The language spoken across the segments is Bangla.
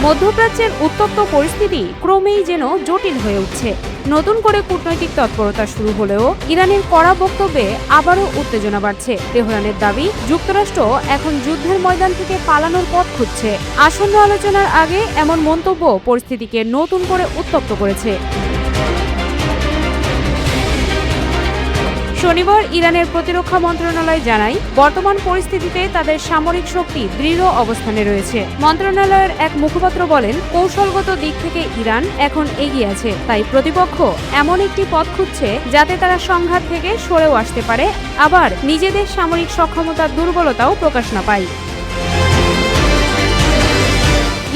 মধ্যপ্রাচ্যের উত্তপ্ত পরিস্থিতি ক্রমেই যেন জটিল হয়ে উঠছে। নতুন করে কূটনৈতিক তৎপরতা শুরু হলেও ইরানের কড়া বক্তব্যে আবারও উত্তেজনা বাড়ছে। তেহরানের দাবি, যুক্তরাষ্ট্র এখন যুদ্ধের ময়দান থেকে পালানোর পথ খুঁজছে। আসন্ন আলোচনার আগে এমন মন্তব্য পরিস্থিতিকে নতুন করে উত্তপ্ত করেছে। শনিবার ইরানের প্রতিরক্ষা মন্ত্রণালয় জানায়, বর্তমান পরিস্থিতিতে তাদের সামরিক শক্তি দৃঢ় অবস্থানে রয়েছে। মন্ত্রণালয়ের এক মুখপাত্র বলেন, কৌশলগত দিক থেকে ইরান এখন এগিয়ে আছে, তাই প্রতিপক্ষ এমন একটি পথ খুঁজছে যাতে তারা সংঘাত থেকে সরেও আসতে পারে, আবার নিজেদের সামরিক সক্ষমতার দুর্বলতাও প্রকাশ না পায়।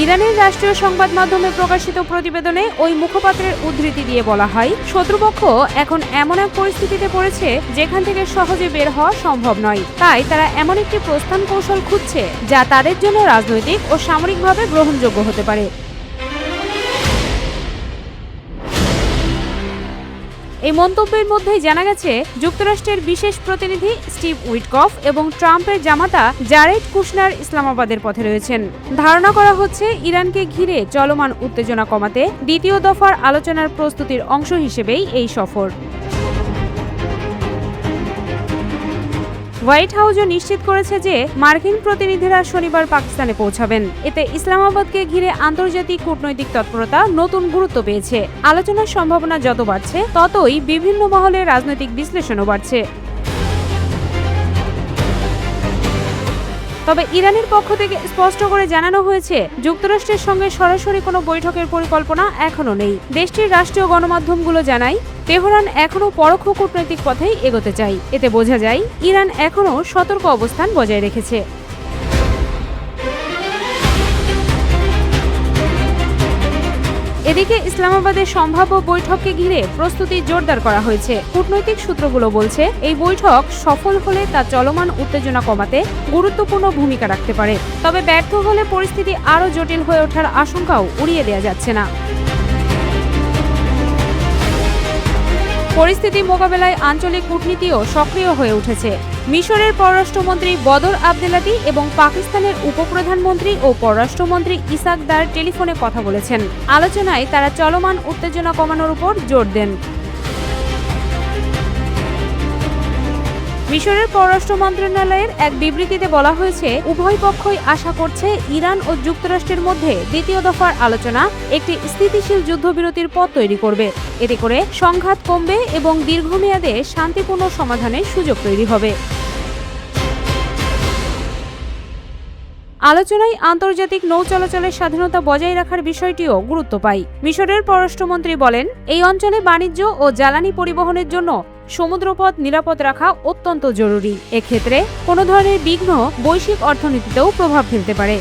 ইরানের রাষ্ট্রীয় সংবাদ মাধ্যমে প্রকাশিত প্রতিবেদনে ওই মুখপাত্রের উদ্ধৃতি দিয়ে বলা হয়, শত্রুপক্ষ এখন এমন এক পরিস্থিতিতে পড়েছে যেখান থেকে সহজে বের হওয়া সম্ভব নয়। তাই তারা এমন একটি প্রস্থান কৌশল খুঁজছে যা তাদের জন্য রাজনৈতিক ও সামরিকভাবে গ্রহণযোগ্য হতে পারে। এই মন্তব্যের মধ্যেই জানা গেছে, যুক্তরাষ্ট্রের বিশেষ প্রতিনিধি স্টিভ উইটকফ এবং ট্রাম্পের জামাতা জারেড কুশনার ইসলামাবাদের পথে রয়েছেন। ধারণা করা হচ্ছে, ইরানকে ঘিরে চলমান উত্তেজনা কমাতে দ্বিতীয় দফার আলোচনার প্রস্তুতির অংশ হিসেবেই এই সফর। হোয়াইট হাউসও নিশ্চিত করেছে যে মার্কিন প্রতিনিধিরা শনিবার পাকিস্তানে পৌঁছাবেন। এতে ইসলামাবাদকে ঘিরে আন্তর্জাতিক কূটনৈতিক তৎপরতা নতুন গুরুত্ব পেয়েছে। আলোচনার সম্ভাবনা যত বাড়ছে, ততই বিভিন্ন মহলে রাজনৈতিক বিশ্লেষণও বাড়ছে। তবে ইরানের পক্ষ থেকে স্পষ্ট করে জানানো হয়েছে, যুক্তরাষ্ট্রের সঙ্গে সরাসরি কোনো বৈঠকের পরিকল্পনা এখনো নেই। দেশটির রাষ্ট্রীয় গণমাধ্যমগুলো জানায়, তেহরান এখনও পরোক্ষ কূটনৈতিক পথেই এগোতে চায়। এতে বোঝা যায়, ইরান এখনও সতর্ক অবস্থান বজায় রেখেছে। এদিকে ইসলামাবাদের সম্ভাব্য বৈঠককে ঘিরে প্রস্তুতি জোরদার করা হয়েছে। কূটনৈতিক সূত্রগুলো বলছে, এই বৈঠক সফল হলে তা চলমান উত্তেজনা কমাতে গুরুত্বপূর্ণ ভূমিকা রাখতে পারে। তবে ব্যর্থ হলে পরিস্থিতি আরও জটিল হয়ে ওঠার আশঙ্কাও উড়িয়ে দেওয়া যাচ্ছে না। পরিস্থিতি মোকাবেলায় আঞ্চলিক কূটনীতিও সক্রিয় হয়ে উঠেছে। মিশরের পররাষ্ট্রমন্ত্রী বদর আবদেলাতি এবং পাকিস্তানের উপপ্রধানমন্ত্রী ও পররাষ্ট্রমন্ত্রী ইসাক দার টেলিফোনে কথা বলেছেন। আলোচনায় তারা চলমান উত্তেজনা কমানোর উপর জোর দেন। মিশরের পররাষ্ট্র মন্ত্রণালয়ের এক বিবৃতিতে বলা হয়েছে, উভয় পক্ষই আশা করছে ইরান ও যুক্তরাষ্ট্রের মধ্যে দ্বিতীয় দফার আলোচনা একটি স্থিতিশীল যুদ্ধবিরতির পথ তৈরি করবে। এতে করে সংঘাত কমবে এবং দীর্ঘমেয়াদে শান্তিপূর্ণ সমাধানের সুযোগ তৈরি হবে। আলোচনায় আন্তর্জাতিক নৌ চলাচলের স্বাধীনতা বজায় রাখার বিষয়টিও গুরুত্ব পায়। মিশরের পররাষ্ট্রমন্ত্রী বলেন, এই অঞ্চলে বাণিজ্য ও জ্বালানি পরিবহনের জন্য সমুদ্রপথ নিরাপদ রাখা অত্যন্ত জরুরি। এক্ষেত্রে কোনো ধরনের বিঘ্ন বৈশ্বিক অর্থনীতিতেও প্রভাব ফেলতে পারে।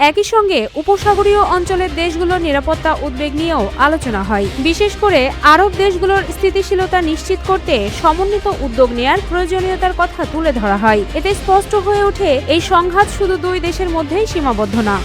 একই সঙ্গে উপসাগরীয় অঞ্চলের দেশগুলোর নিরাপত্তা উদ্বেগ নিয়েও আলোচনা হয়। বিশেষ করে আরব দেশগুলোর স্থিতিশীলতা নিশ্চিত করতে সমন্বিত উদ্যোগ নেয়ার প্রয়োজনীয়তার কথা তুলে ধরা হয়। এতে স্পষ্ট হয়ে ওঠে, এই সংঘাত শুধু দুই দেশের মধ্যেই সীমাবদ্ধ না।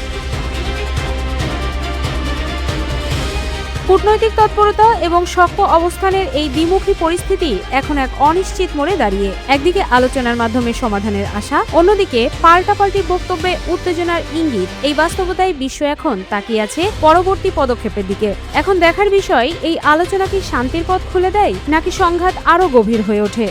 কূটনৈতিক তৎপরতা এবং শক্ত অবস্থানের এই দ্বিমুখী পরিস্থিতি এখন এক অনিশ্চিত মোড়ে দাঁড়িয়ে। একদিকে আলোচনার মাধ্যমে সমাধানের আশা, অন্যদিকে পাল্টাপাল্টি বক্তব্যে উত্তেজনার ইঙ্গিত। এই বাস্তবতায় বিশ্ব এখন তাকিয়ে আছে পরবর্তী পদক্ষেপের দিকে। এখন দেখার বিষয়, এই আলোচনা কি শান্তির পথ খুলে দেয় নাকি সংঘাত আরও গভীর হয়ে ওঠে।